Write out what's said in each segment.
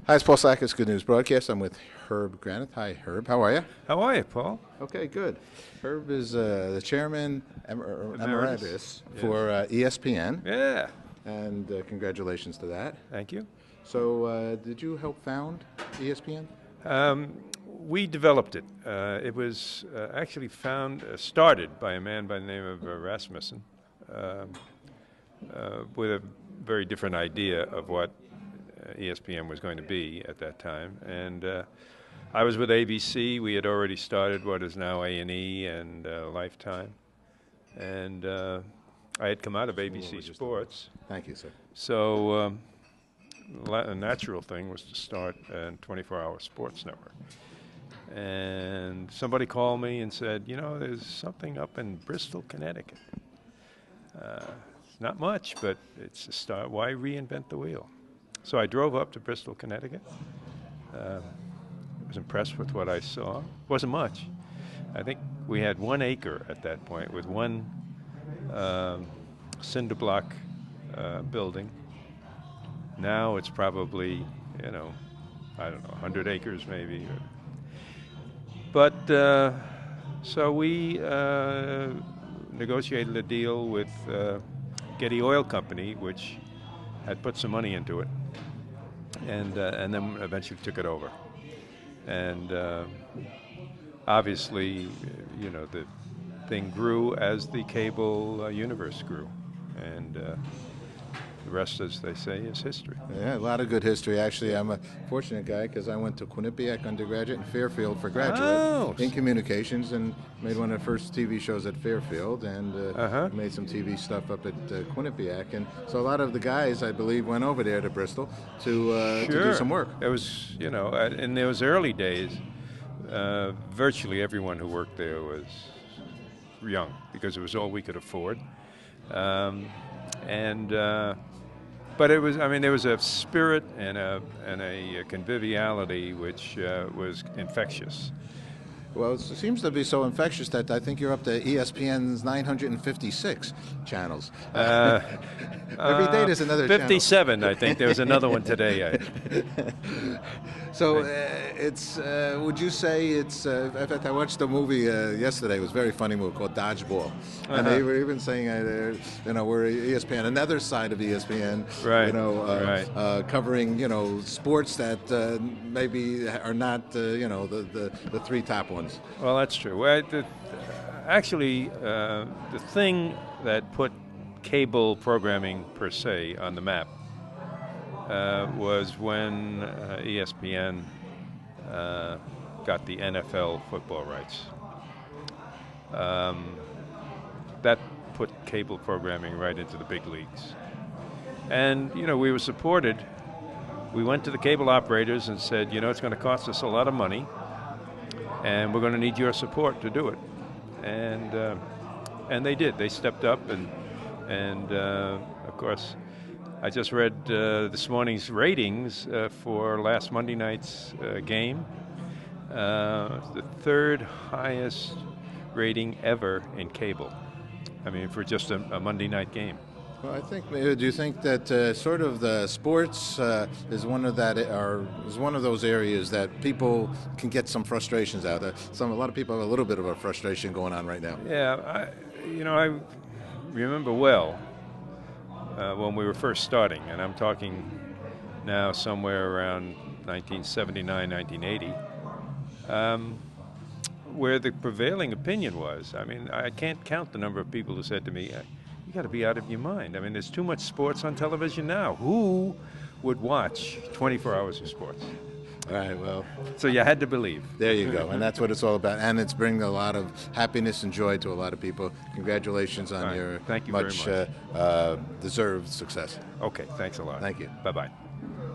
Hi, it's Paul Sackis, Good News Broadcast. I'm with Herb Granite. Hi, Herb. How are you? How are you, Paul? Okay, good. Herb is the chairman emeritus for ESPN. Yeah. And congratulations to that. Thank you. So, did you help found ESPN? We developed it. It was actually started by a man by the name of Rasmussen with a very different idea of what ESPN was going to be at that time. And I was with ABC. We had already started what is now A&E and Lifetime. And I had come out of ABC Sports. Thank you, sir. So a natural thing was to start a 24-hour sports network. And somebody called me and said, you know, there's something up in Bristol, Connecticut. It's not much, but it's a start. Why reinvent the wheel? So I drove up to Bristol, Connecticut. I was impressed with what I saw. It wasn't much. I think we had 1 acre at that point with one cinder block building. Now it's probably, I don't know, 100 acres maybe. But so we negotiated a deal with Getty Oil Company, which had put some money into it, and then eventually took it over. And obviously, the thing grew as the cable universe grew, and the rest, as they say, is history. Yeah, a lot of good history. Actually, I'm a fortunate guy because I went to Quinnipiac undergraduate and Fairfield for graduate in communications, and made one of the first TV shows at Fairfield, and made some TV stuff up at Quinnipiac. And so a lot of the guys, I believe, went over there to Bristol to do some work. It was, in those early days, virtually everyone who worked there was young because it was all we could afford. But it was, there was a spirit and a conviviality which was infectious. Well, it seems to be so infectious that I think you're up to ESPN's 956 channels. Every day there's another 57, channel. I think. There was another one today. So it's, would you say it's, in fact, I watched a movie yesterday. It was a very funny movie called Dodgeball. And they were even saying, we're ESPN, another side of ESPN, covering, sports that maybe are not, the three top ones. Well, that's true. Well, actually, the thing that put cable programming per se on the map was when ESPN got the NFL football rights. That put cable programming right into the big leagues. And, we were supported. We went to the cable operators and said, it's going to cost us a lot of money, and we're going to need your support to do it. And they did. They stepped up, and of course, I just read this morning's ratings for last Monday night's game. The third highest rating ever in cable. For just a Monday night game. Well, I think. Do you think that sort of the sports is one of those areas that people can get some frustrations out of? A lot of people have a little bit of a frustration going on right now. Yeah, I remember well when we were first starting, and I'm talking now somewhere around 1979, 1980, where the prevailing opinion was. I can't count the number of people who said to me, you got to be out of your mind. There's too much sports on television now. Who would watch 24 hours of sports? All right, well. So you had to believe. There you go, and that's what it's all about. And it's bringing a lot of happiness and joy to a lot of people. Congratulations on your Thank you much very much. Deserved success. Okay, thanks a lot. Thank you. Bye-bye.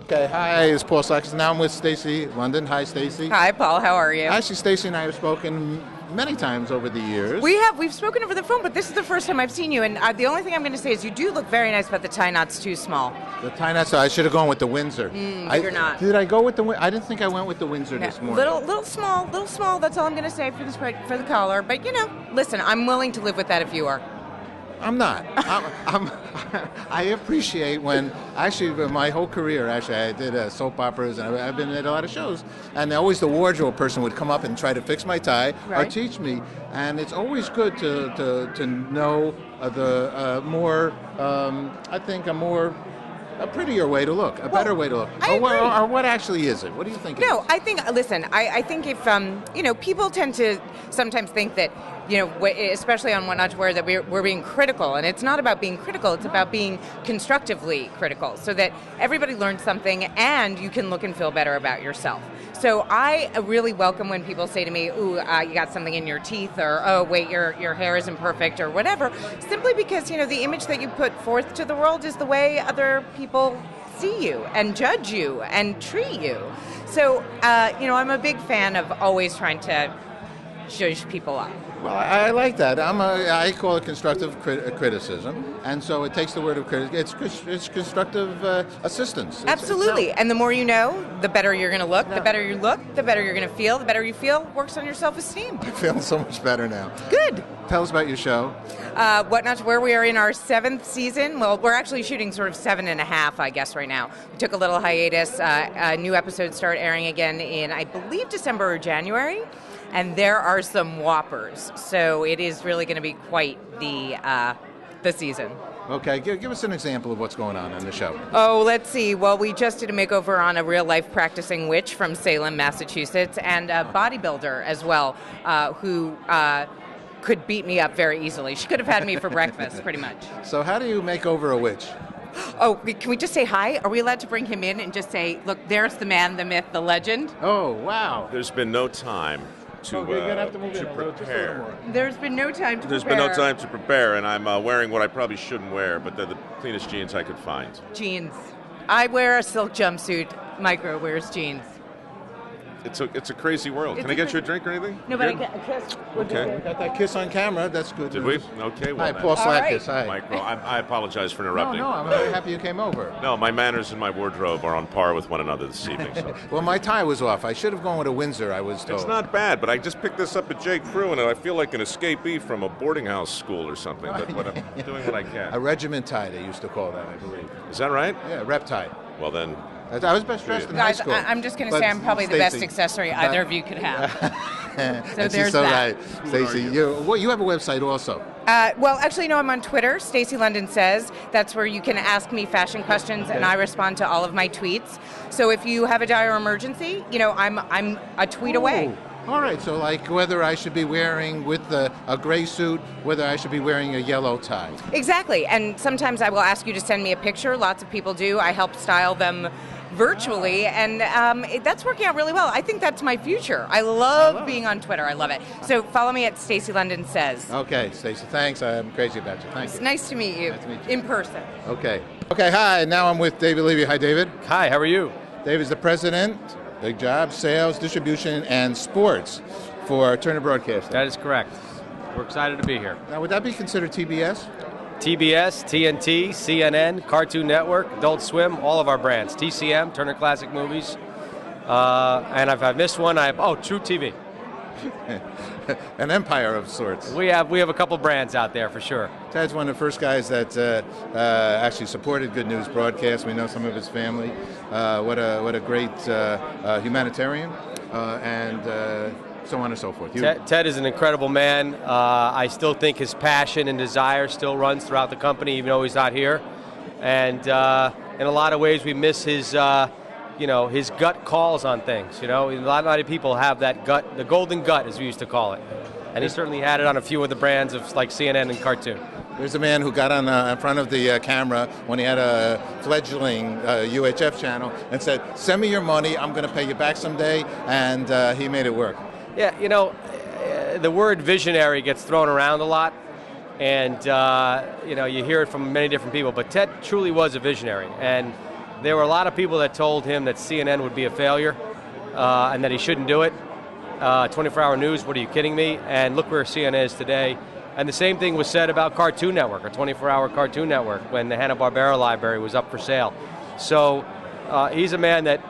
Okay, hi, it's Paul Saxon. Now I'm with Stacy London. Hi, Stacy. Hi, Paul. How are you? Actually, Stacy and I have spoken many times over the years. We've spoken over the phone, but this is the first time I've seen you, and the only thing I'm going to say is you do look very nice, but the tie knot's too small. The tie knot's, I should have gone with the Windsor. You're not. Did I go with the Windsor? I didn't think I went with the Windsor this morning. Little small, that's all I'm going to say for the collar, but listen, I'm willing to live with that if you are. I'm not. I appreciate when, actually, my whole career, actually, I did soap operas, and I've been at a lot of shows, and always the wardrobe person would come up and try to fix my tie or teach me, and it's always good to know the more, I think, a prettier way to look, a better way to look. Or what actually is it? What do you think? No, I think, listen, I think if, people tend to sometimes think that, especially on What Not to Wear, that we're being critical. And it's not about being critical, it's about being constructively critical so that everybody learns something and you can look and feel better about yourself. So I really welcome when people say to me, ooh, you got something in your teeth, or, oh, wait, your hair isn't perfect, or whatever, simply because, the image that you put forth to the world is the way other people see you and judge you and treat you. So, I'm a big fan of always trying to judge people up. Well, I like that. I call it constructive criticism, and so it takes the word of criticism. It's constructive assistance. Absolutely, and the more you know, the better you're going to look. The better you look, the better you're going to feel. The better you feel works on your self-esteem. I feel so much better now. Good. Tell us about your show. What Not to Wear. We are in our 7th season. Well, we're actually shooting sort of 7.5, I guess, right now. We took a little hiatus. New episodes start airing again in, I believe, December or January. And there are some whoppers, so it is really going to be quite the season. Okay, give us an example of what's going on in the show. Oh, let's see. Well, we just did a makeover on a real-life practicing witch from Salem, Massachusetts, and a bodybuilder as well, who could beat me up very easily. She could have had me for breakfast, pretty much. So how do you make over a witch? Oh, can we just say hi? Are we allowed to bring him in and just say, look, there's the man, the myth, the legend? Oh, wow. There's been no time to prepare. There's been no time to prepare. There's been no time to prepare, and I'm wearing what I probably shouldn't wear, but they're the cleanest jeans I could find. Jeans. I wear a silk jumpsuit. Micro wears jeans. It's a crazy world. Can I get you a drink or anything? No, but I get a kiss. Okay. We got that kiss on camera. That's good. Did we? Okay. Well, hi, Paul Slackus. Hi. Micro. I apologize for interrupting. No, I'm very happy you came over. No, my manners and my wardrobe are on par with one another this evening. So. Well, my tie was off. I should have gone with a Windsor, I was told. It's not bad, but I just picked this up at J. Crew, and I feel like an escapee from a boarding house school or something. But I'm doing what I can. A regiment tie, they used to call that, I believe. Is that right? Yeah, rep tie. Well, then... I was best dressed in high school. I'm just going to say I'm probably the best accessory either of you could have. So there's that. Right. Stacey, you have a website also. Well, actually, no, I'm on Twitter, Stacey London Says. That's where you can ask me fashion questions, and I respond to all of my tweets. So if you have a dire emergency, I'm a tweet away. All right, so like whether I should be wearing with a gray suit, whether I should be wearing a yellow tie. Exactly, and sometimes I will ask you to send me a picture. Lots of people do. I help style them virtually, and that's working out really well. I think that's my future. I love being on Twitter. I love it. So follow me at Stacey London Says. Okay, Stacey, thanks. I'm crazy about you. Thank you. It's nice to meet you. Nice to meet you. In person. Okay, hi, now I'm with David Levy. Hi, David. Hi, how are you? David's the president, big job, sales, distribution, and sports for Turner Broadcasting. That is correct. We're excited to be here. Now, would that be considered TBS? TBS, TNT, CNN, Cartoon Network, Adult Swim, all of our brands. TCM, Turner Classic Movies. And if I've missed one, True TV. An empire of sorts. We have a couple brands out there for sure. Ted's one of the first guys that actually supported Good News Broadcast. We know some of his family. What a great humanitarian, and so on and so forth. Ted is an incredible man. I still think his passion and desire still runs throughout the company, even though he's not here. And in a lot of ways, we miss his his gut calls on things. A lot of people have that gut, the golden gut, as we used to call it. And he certainly had it on a few of the brands of like CNN and Cartoon. There's a man who got on in front of the camera when he had a fledgling UHF channel and said, "Send me your money, I'm going to pay you back someday," and he made it work. Yeah, the word visionary gets thrown around a lot, and you hear it from many different people, but Ted truly was a visionary, and there were a lot of people that told him that CNN would be a failure and that he shouldn't do it. 24-hour news, what are you kidding me? And look where CNN is today. And the same thing was said about Cartoon Network, a 24-hour Cartoon Network, when the Hanna-Barbera library was up for sale. So he's a man that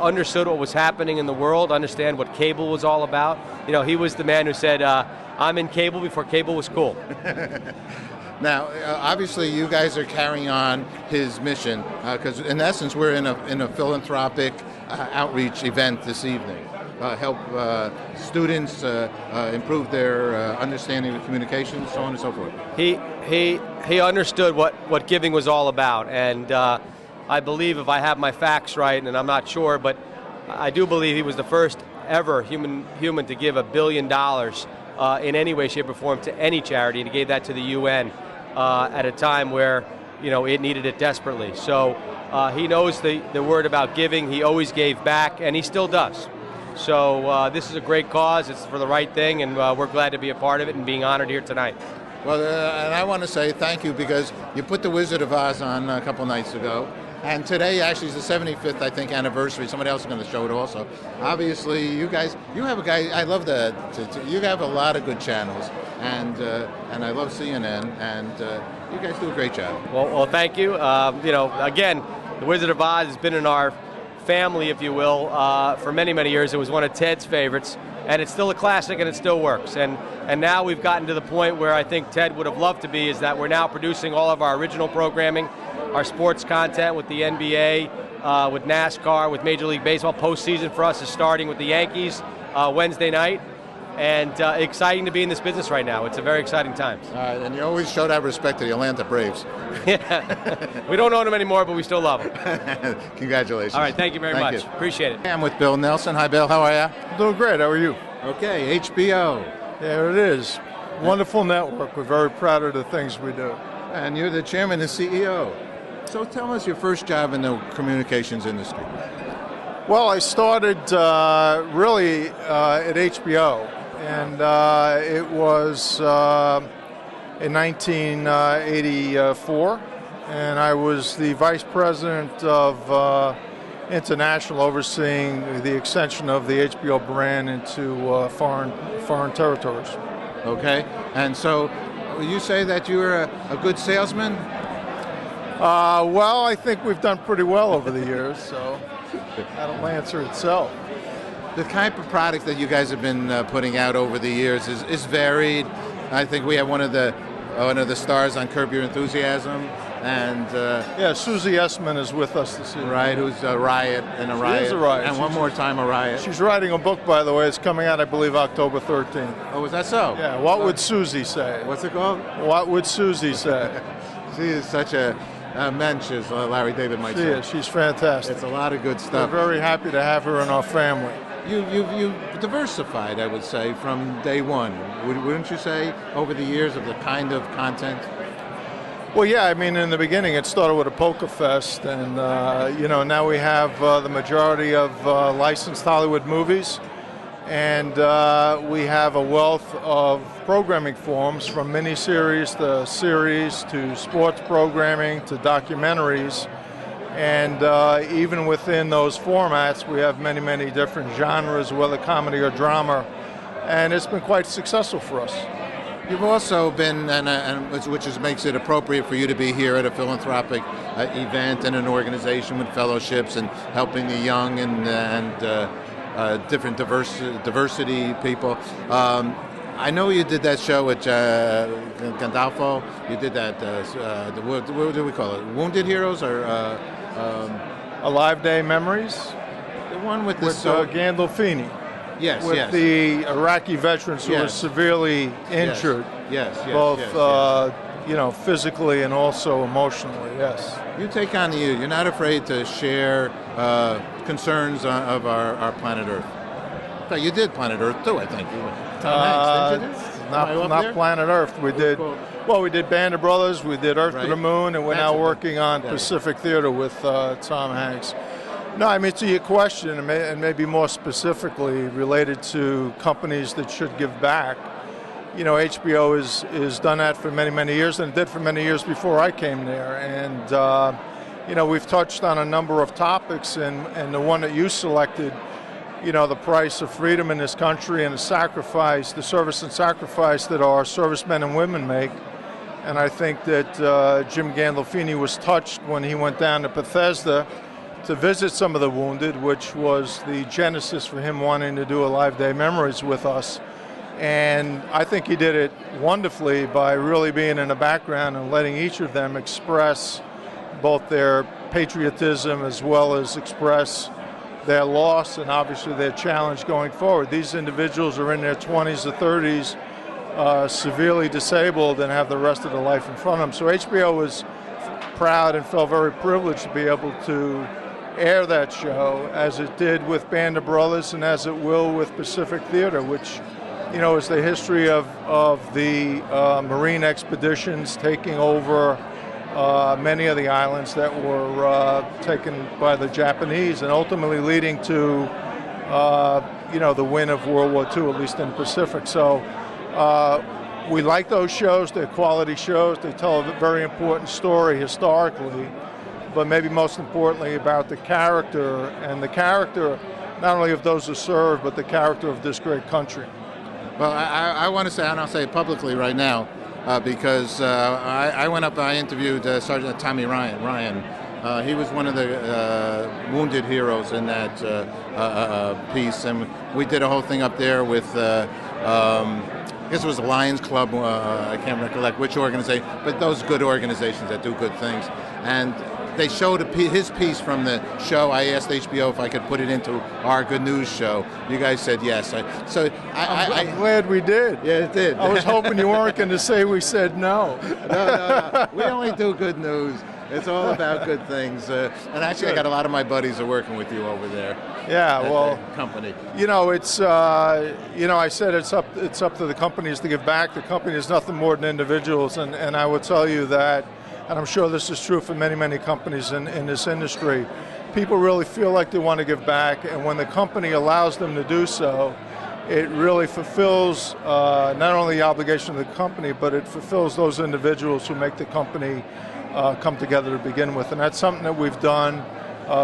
understood what was happening in the world, understand what cable was all about. He was the man who said, I'm in cable before cable was cool. Now, obviously, you guys are carrying on his mission because, in essence, we're in a philanthropic outreach event this evening. Help students improve their understanding of communication, so on and so forth. He understood what giving was all about, and I believe, if I have my facts right, and I'm not sure, but I do believe he was the first ever human to give $1 billion in any way, shape, or form to any charity, and he gave that to the UN at a time where it needed it desperately. So he knows the word about giving. He always gave back, and he still does. So this is a great cause. It's for the right thing, and we're glad to be a part of it and being honored here tonight. Well, and I want to say thank you because you put The Wizard of Oz on a couple nights ago. And today actually is the 75th, I think, anniversary. Somebody else is going to show it also. Obviously, you have a guy, I love you have a lot of good channels. And I love CNN, and you guys do a great job. Well, thank you. Again, The Wizard of Oz has been in our family, if you will, for many, many years. It was one of Ted's favorites, and it's still a classic, and it still works. And now we've gotten to the point where I think Ted would have loved to be, is that we're now producing all of our original programming, our sports content with the NBA, with NASCAR, with Major League Baseball. Postseason for us is starting with the Yankees Wednesday night. And exciting to be in this business right now. It's a very exciting time. All right, and you always show that respect to the Atlanta Braves. Yeah. We don't own them anymore, but we still love them. Congratulations. All right, thank you very much. Appreciate it. I'm with Bill Nelson. Hi, Bill. How are you? Doing great. How are you? Okay, HBO. There it is. Wonderful network. We're very proud of the things we do. And you're the chairman and CEO. So tell us your first job in the communications industry. Well, I started really at HBO. And it was in 1984, and I was the vice president of international, overseeing the extension of the HBO brand into foreign territories. Okay, and so you say that you were a good salesman? Well, I think we've done pretty well over the years, so that'll answer itself. The type of product that you guys have been putting out over the years is varied. I think we have one of the stars on Curb Your Enthusiasm, and yeah, Susie Essman is with us this evening. Right, who's a riot and a riot. She is a riot. And one more time a riot. She's writing a book, by the way. It's coming out, I believe, October 13th. Oh, is that so? Yeah. What would Susie say? What's it called? What would Susie say? She is such a mensch, as Larry David might say. She is. She's fantastic. It's a lot of good stuff. We're very happy to have her in our family. You've diversified, I would say, from day one. Wouldn't you say, over the years, of the kind of content? Well, yeah. I mean, in the beginning, it started with a poker fest, and now we have the majority of licensed Hollywood movies, and we have a wealth of programming forms, from miniseries to series to sports programming to documentaries. And even within those formats, we have many, many different genres, whether comedy or drama, and it's been quite successful for us. You've also been, which makes it appropriate for you to be here at a philanthropic event and an organization with fellowships and helping the young and different diversity people. I know you did that show with Gandolfo. You did that, what do we call it? Wounded Heroes or? Alive Day Memories? The one with Gandolfini. Yes, with the Iraqi veterans who were severely injured. Yes, both physically and also emotionally. Yes. You take on you're not afraid to share concerns of our planet Earth. In fact, you did Planet Earth too, I think. Tom Hanks, didn't you? Not Planet Earth. We did Band of Brothers. We did Earth to the Moon, and we're now working on Pacific Theater with Tom Hanks. No, I mean, to your question, and maybe more specifically related to companies that should give back, HBO is done that for many, many years, and it did for many years before I came there. And, we've touched on a number of topics, and the one that you selected, the price of freedom in this country and the service and sacrifice that our servicemen and women make. And I think that Jim Gandolfini was touched when he went down to Bethesda to visit some of the wounded, which was the genesis for him wanting to do Alive Day Memories with us. And I think he did it wonderfully by really being in the background and letting each of them express both their patriotism as well as express their loss and obviously their challenge going forward. These individuals are in their 20s or 30s, severely disabled, and have the rest of their life in front of them. So HBO was proud and felt very privileged to be able to air that show, as it did with Band of Brothers and as it will with Pacific Theater, which, you know, is the history of the Marine expeditions taking over many of the islands that were taken by the Japanese, and ultimately leading to, you know, the win of World War II, at least in the Pacific. So we like those shows. They're quality shows. They tell a very important story historically, but maybe most importantly about the character, and the character not only of those who serve, but the character of this great country. Well, I want to say, and I'll say it publicly right now, because I went up, I interviewed Sergeant Tommy Ryan. He was one of the wounded heroes in that piece, and we did a whole thing up there with, I guess it was the Lions Club, I can't recollect which organization, but those good organizations that do good things. And they showed his piece from the show. I asked HBO if I could put it into our Good News show. You guys said yes. I'm glad we did. Yeah, it did. I was hoping you weren't going to say we said no. No. We only do good news. It's all about good things. And actually, good. I got a lot of my buddies are working with you over there. Yeah, well, company. You know, it's I said it's up to the companies to give back. The company is nothing more than individuals, and I will tell you that. And I'm sure this is true for many, many companies in this industry. People really feel like they want to give back, and when the company allows them to do so, it really fulfills not only the obligation of the company, but it fulfills those individuals who make the company come together to begin with. And that's something that we've done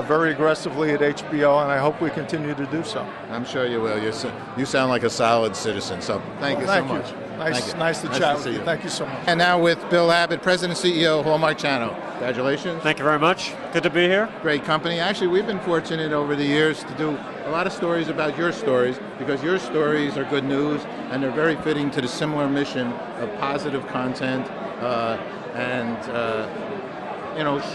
very aggressively at HBO, and I hope we continue to do so. I'm sure you will. You sound like a solid citizen, so thank you so much. Nice to chat with you. Thank you so much. And now with Bill Abbott, President and CEO of Hallmark Channel. Congratulations. Thank you very much. Good to be here. Great company. Actually, we've been fortunate over the years to do a lot of stories about your stories, because your stories are good news, and they're very fitting to the similar mission of positive content and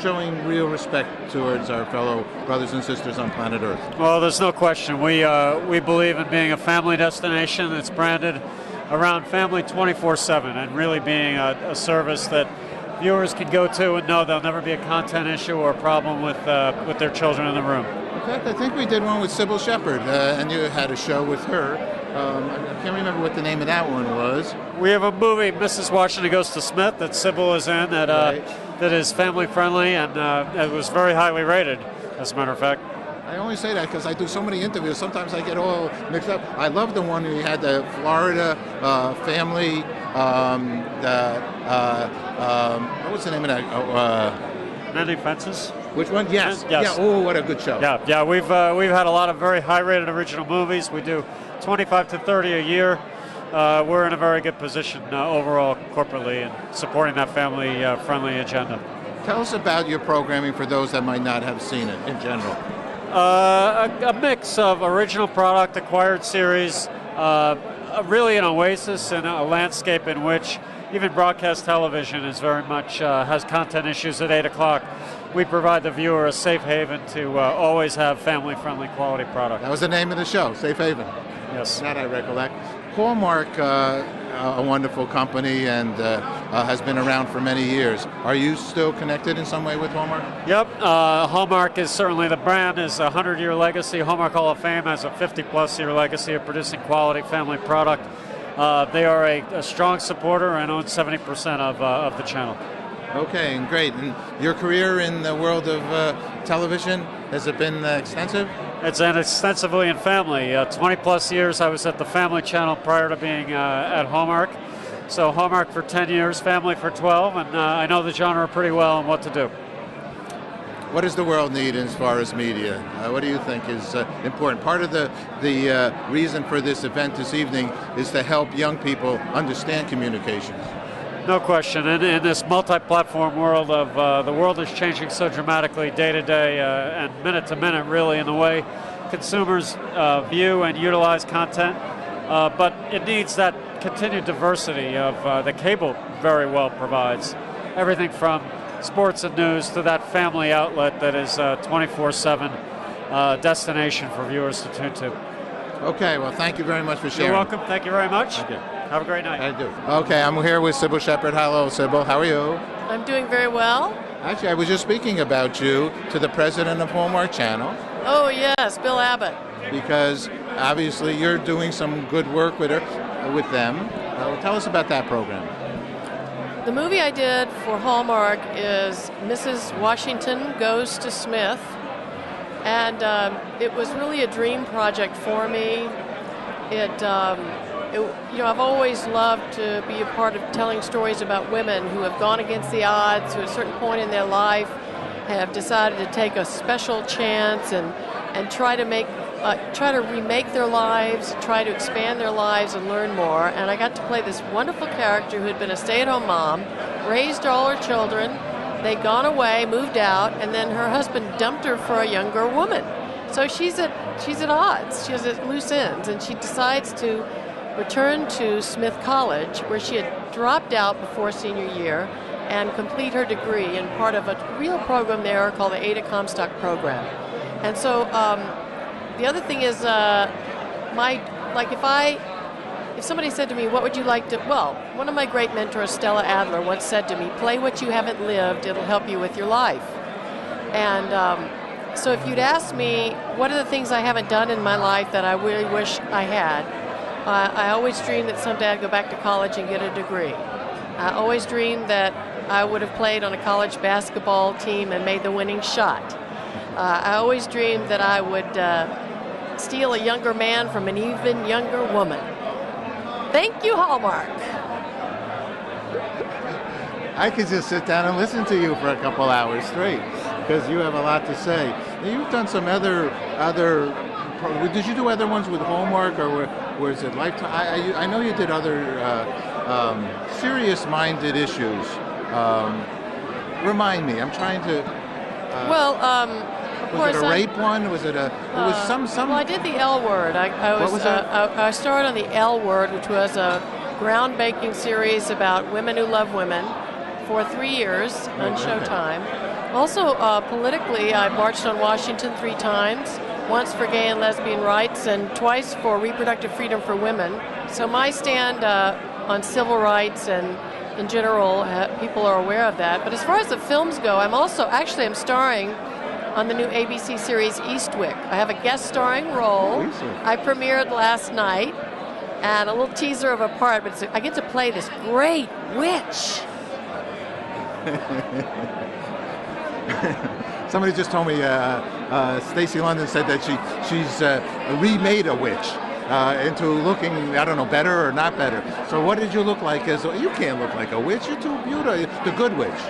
showing real respect towards our fellow brothers and sisters on planet Earth. Well, there's no question. We believe in being a family destination that's branded around family 24/7, and really being a service that viewers can go to and know there'll never be a content issue or a problem with their children in the room. In fact, I think we did one with Sybil Shepherd, and you had a show with her. I can't remember what the name of that one was. We have a movie, Mrs. Washington Goes to Smith, that Sybil is in, that is family friendly, and it was very highly rated, as a matter of fact. I only say that because I do so many interviews. Sometimes I get all mixed up. I love the one where you had the Florida family. What was the name of that? Many Fences. Which one? Yes. Yes. Yeah. Oh, what a good show. Yeah. We've had a lot of very high-rated original movies. We do 25 to 30 a year. We're in a very good position overall corporately in supporting that family-friendly agenda. Tell us about your programming for those that might not have seen it in general. A mix of original product, acquired series, really an oasis in a landscape in which even broadcast television is very much has content issues at 8 o'clock. We provide the viewer a safe haven to always have family-friendly quality product. That was the name of the show, Safe Haven. Yes. That I recollect. Hallmark, a wonderful company, and has been around for many years. Are you still connected in some way with Hallmark? Yep. Hallmark is certainly, the brand is a 100-year legacy. Hallmark Hall of Fame has a 50-plus year legacy of producing quality family product. They are a strong supporter and own 70% of the channel. Okay, and great. And your career in the world of television, has it been extensive? It's been extensively in family. 20-plus years I was at the Family Channel prior to being at Hallmark. So Hallmark for 10 years, family for 12, and I know the genre pretty well and what to do. What does the world need as far as media? What do you think is important? Part of the reason for this event this evening is to help young people understand communications. No question. In this multi-platform world of the world is changing so dramatically day to day and minute to minute, really, in the way consumers view and utilize content. but it needs that continued diversity of the cable very well provides. Everything from sports and news to that family outlet that is a 24/7 destination for viewers to tune to. Okay, well, thank you very much for sharing. You're welcome. Thank you very much. Okay. Have a great night. I do. Okay, I'm here with Sybil Shepherd. Hello, Sybil. How are you? I'm doing very well. Actually, I was just speaking about you to the president of Hallmark Channel. Oh, yes, Bill Abbott. Because obviously you're doing some good work with them. Tell us about that program. The movie I did for Hallmark is Mrs. Washington Goes to Smith. And it was really a dream project for me. I've always loved to be a part of telling stories about women who have gone against the odds, who at a certain point in their life have decided to take a special chance and try to remake their lives, try to expand their lives and learn more. And I got to play this wonderful character who had been a stay-at-home mom, raised all her children. They'd gone away, moved out, and then her husband dumped her for a younger woman. So she's at odds. She's at loose ends, and she decides to return to Smith College, where she had dropped out before senior year, and complete her degree in part of a real program there called the Ada Comstock program. And so the other thing is, if somebody said to me, what would you like to, well, one of my great mentors, Stella Adler, once said to me, play what you haven't lived, it'll help you with your life. And so if you'd ask me, what are the things I haven't done in my life that I really wish I had? I always dreamed that someday I'd go back to college and get a degree. I always dreamed that I would have played on a college basketball team and made the winning shot. I always dreamed that I would steal a younger man from an even younger woman. Thank you, Hallmark. I could just sit down and listen to you for a couple hours straight because you have a lot to say. You've done some other. Did you do other ones with Hallmark, or was it Lifetime? I know you did other serious-minded issues. Remind me. I'm trying to. Of course, was it a rape one? Was it a? It was some. Well, I did the L Word. I started on the L Word, which was a groundbreaking series about women who love women, for 3 years on Showtime. Also, politically, I marched on Washington 3 times. Once for gay and lesbian rights, and twice for reproductive freedom for women. So my stand on civil rights and in general, people are aware of that. But as far as the films go, I'm starring on the new ABC series Eastwick. I have a guest starring role. I premiered last night, and a little teaser of a part, but I get to play this great witch. Somebody just told me Stacey London said that she's remade a witch into looking, I don't know, better or not better. So what did you look like? You can't look like a witch. You're too beautiful. The good witch.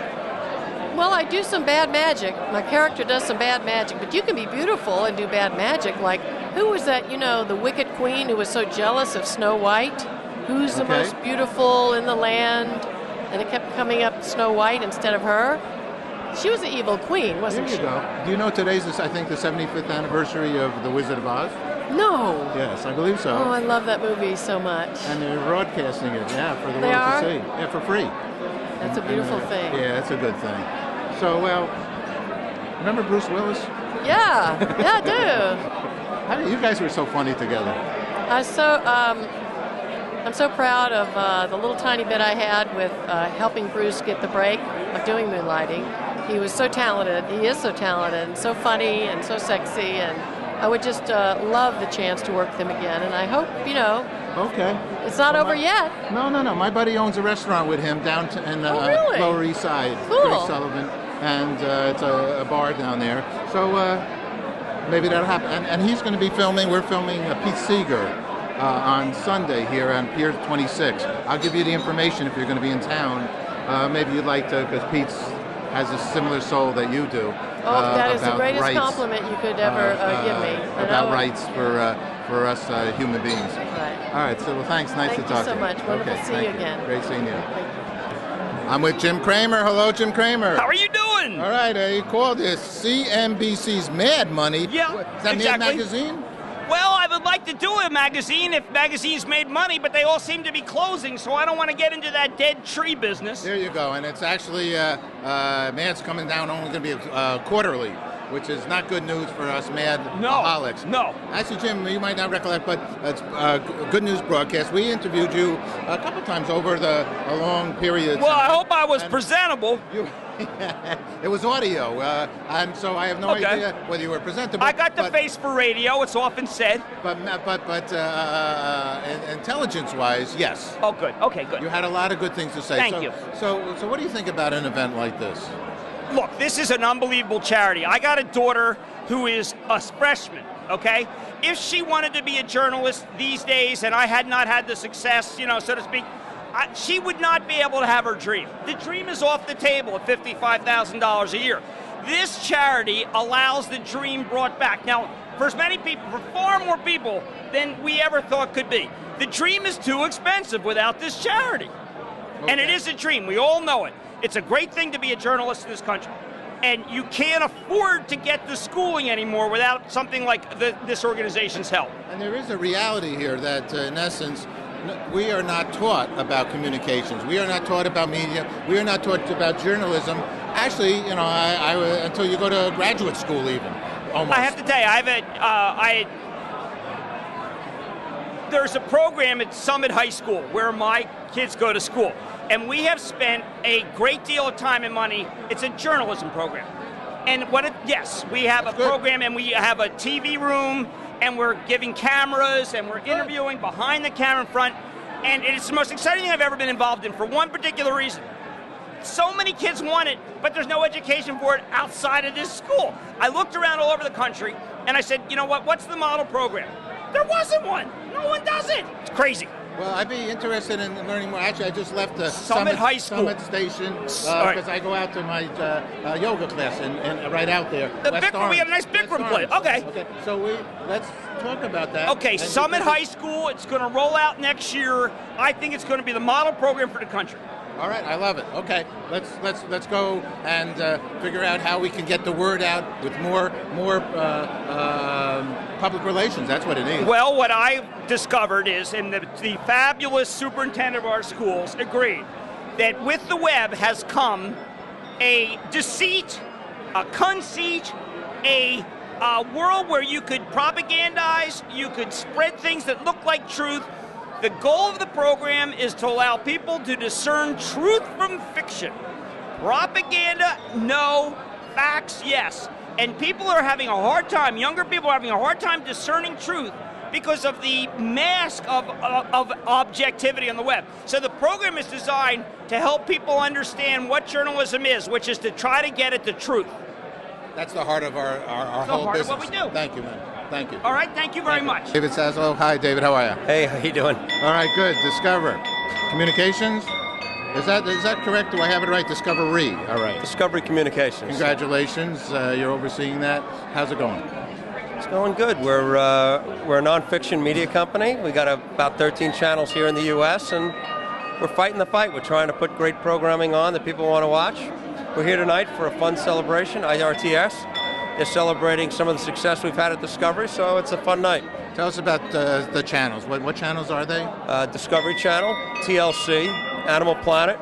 Well, I do some bad magic. My character does some bad magic, but you can be beautiful and do bad magic. Like, who was that, the wicked queen who was so jealous of Snow White? Who's the most beautiful in the land? And it kept coming up Snow White instead of her. She was an evil queen, wasn't she? There you go. Do you know today's, I think, the 75th anniversary of The Wizard of Oz? No. Yes, I believe so. Oh, I love that movie so much. And they're broadcasting it, for the world to see. Yeah, for free. That's a beautiful thing. Yeah, it's a good thing. So, remember Bruce Willis? Yeah, I do. You guys were so funny together. I'm so proud of the little tiny bit I had with helping Bruce get the break of doing Moonlighting. He was so talented. He is so talented and so funny and so sexy. And I would just love the chance to work with him again. And I hope, Okay. It's not over yet. No. My buddy owns a restaurant with him down in the Lower East Side. Cool. Greg Sullivan. And it's a bar down there. So maybe that'll happen. And he's going to be we're filming Pete Seeger on Sunday here on Pier 26. I'll give you the information if you're going to be in town. Maybe you'd like to, because Pete has a similar soul that you do. That is the greatest compliment you could ever give me. About rights for us human beings. Right. All right, so thanks. Nice to talk to you. Thank you so much. Wonderful to see you again. Great seeing you. I'm with Jim Cramer. Hello, Jim Cramer. How are you doing? All right, you called this CNBC's Mad Money. Yeah, Is that exactly. Mad Magazine? Well, I would like to do a magazine if magazines made money, but they all seem to be closing, so I don't want to get into that dead tree business. There you go, and it's actually, Mad's coming down only going to be quarterly, which is not good news for us Mad-aholics. No. Actually, Jim, you might not recollect, but it's a good news broadcast. We interviewed you a couple times over a long period. Well, I hope I was presentable. It was audio, and so I have no idea whether you were presentable. I got the face for radio, it's often said. But intelligence-wise, yes. Oh, good. Okay, good. You had a lot of good things to say. Thank you. So what do you think about an event like this? Look, this is an unbelievable charity. I got a daughter who is a freshman, okay? If she wanted to be a journalist these days and I had not had the success, so to speak, she would not be able to have her dream. The dream is off the table at $55,000 a year. This charity allows the dream brought back. Now, for as many people, for far more people than we ever thought could be, the dream is too expensive without this charity. Okay. And it is a dream. We all know it. It's a great thing to be a journalist in this country. And you can't afford to get the schooling anymore without something like this organization's help. And there is a reality here that, in essence, we are not taught about communications. We are not taught about media. We are not taught about journalism. Actually, until you go to graduate school even, almost. I have to tell you, there's a program at Summit High School where my kids go to school. And we have spent a great deal of time and money. It's a journalism program. And yes, we have a program and we have a TV room and we're giving cameras and we're interviewing behind the camera in front. And it's the most exciting thing I've ever been involved in for one particular reason. So many kids want it, but there's no education for it outside of this school. I looked around all over the country and I said, you know what, what's the model program? There wasn't one. No one does it. It's crazy. Well, I'd be interested in learning more. Actually, I just left the Summit High School. Summit Station because I go out to my yoga class and right out there. We have a nice Bikram place. Okay. So let's talk about that. Okay, Summit High School. It's going to roll out next year. I think it's going to be the model program for the country. All right, I love it. Okay, let's go and figure out how we can get the word out with more public relations. That's what it needs. Well, what I discovered is, and the fabulous superintendent of our schools agreed, that with the web has come a deceit, a conceit, a world where you could propagandize, you could spread things that look like truth. The goal of the program is to allow people to discern truth from fiction. Propaganda, no. Facts, yes. And people are having a hard time, younger people are having a hard time discerning truth because of the mask of objectivity on the web. So the program is designed to help people understand what journalism is, which is to try to get at the truth. That's the heart of our whole business. It's the heart of what we do. Thank you, man. Thank you. All right, thank you very much. David Saslow. Hi, David. How are you? Hey, how you doing? All right, good. Discover. Communications? Is that correct? Do I have it right? Discovery. All right. Discovery Communications. Congratulations. You're overseeing that. How's it going? It's going good. We're a nonfiction media company. We got about 13 channels here in the U.S. and we're fighting the fight. We're trying to put great programming on that people want to watch. We're here tonight for a fun celebration. IRTS is celebrating some of the success we've had at Discovery, so it's a fun night. Tell us about the channels. What channels are they? Discovery Channel, TLC, Animal Planet,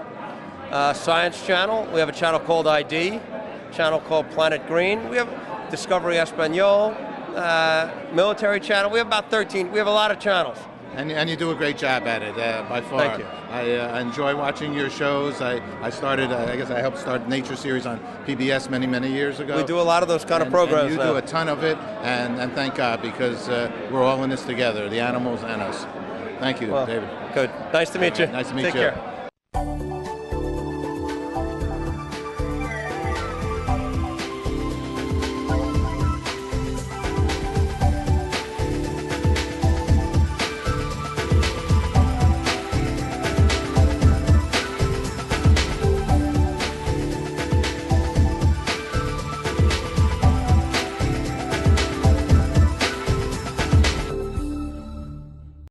Science Channel. We have a channel called ID, a channel called Planet Green. We have Discovery Espanol, Military Channel. We have about 13. We have a lot of channels. And you do a great job at it, by far. Thank you. I enjoy watching your shows. I started, I guess I helped start Nature Series on PBS many years ago. We do a lot of those kind of programs and you now. do a ton of it, and thank God, because we're all in this together, the animals and us. Thank you, David. Good. Nice to meet you. Nice to meet you. Take care.